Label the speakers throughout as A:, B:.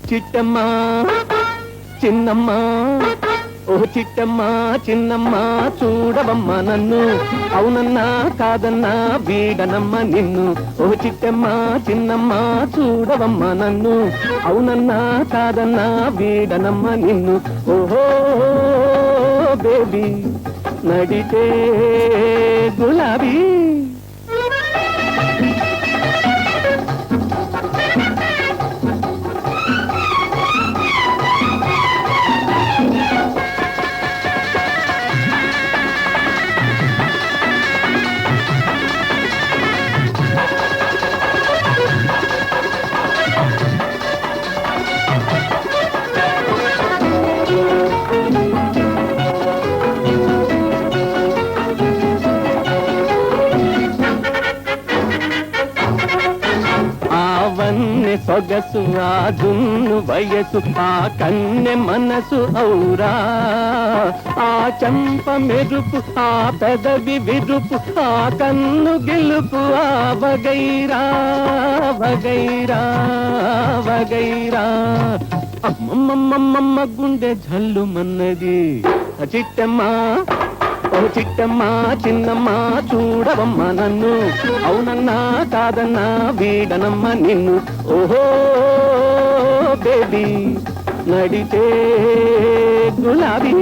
A: చిట్టమ్మా చిన్నమ్మా ఓ చిట్టమ్మా చిన్నమ్మా చూడవమ్మా నన్ను అవునన్నా కాదన్నా వీడనమ్మ నిన్ను ఓ చిట్టమ్మా చిన్నమ్మా చూడవమ్మా నన్ను అవునన్నా కాదన్నా వీడనమ్మ నిన్ను ఓహో బేబీ నడితే గులాబీ ఆవన్నె సొగసు ఆ జున్ను వయసు ఆ కన్నె మనసు ఔరా ఆ చంప మెరుపు ఆ పెదవి విరుపు ఆ కన్ను గెలుపు ఆ వగైరా వగైరా వగైరా అమ్మమ్మమ్మమ్మ గుండె జల్లుమన్నది చిట్టమ్మా ఓ చిట్టమ్మా చిన్నమ్మా చూడవమ్మా నన్ను అవునన్నా కాదన్నా వీడనమ్మ నిన్ను ఓహో బేబీ నడితే గులాబీ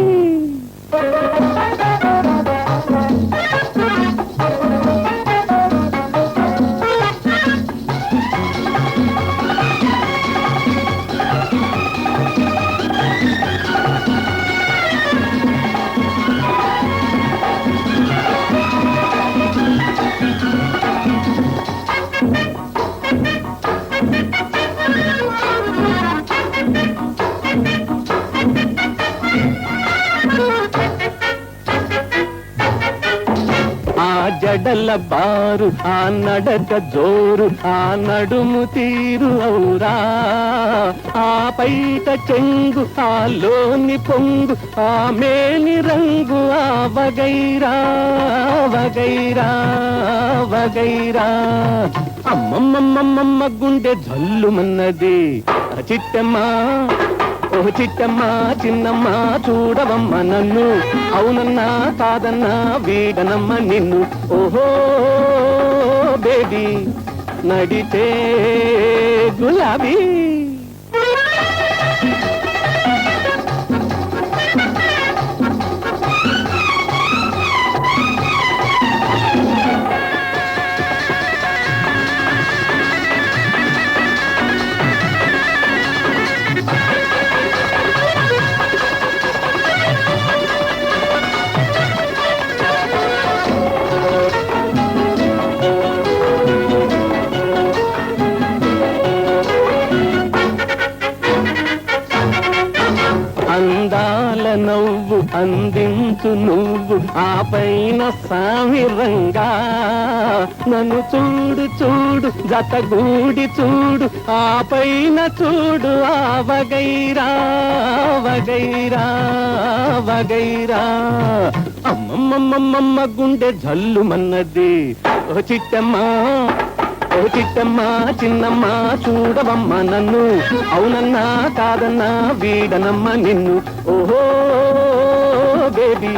A: ఆ జడల బారు ఆ నడక జోరు ఆ నడుము తీరు ఔరా ఆ పైట చెంగు ఆ లోని పొంగు ఆ మేని రంగు ఆ వగైరా వగైరా వగైరా అమ్మమ్మమ్మమ్మ గుండె జల్లుమన్నది చిట్టమ్మా ఓ చిట్టమ్మా చిన్నమ్మా చూడవమ్మ నన్ను అవునన్నా కాదన్నా వీడనమ్మ నిన్ను ఓహో బేబీ నడితే గులాబీ అందాల నవ్వు అందించు నువ్వు ఆ పైన సామిరంగా నన్ను చూడు చూడు జతగూడి చూడు ఆ పైన చూడు ఆ వగైరా వగైరా వగైరా అమ్మమ్మమ్మమ్మ గుండె జల్లుమన్నది ఓ చిట్టమ్మా ఓ చిట్టమ్మా చిన్నమ్మా చూడవమ్మ నన్ను అవునన్నా కాదన్నా వీడనమ్మ నిన్ను ఓహో బేబీ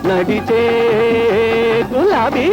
A: నడితే గులాబీ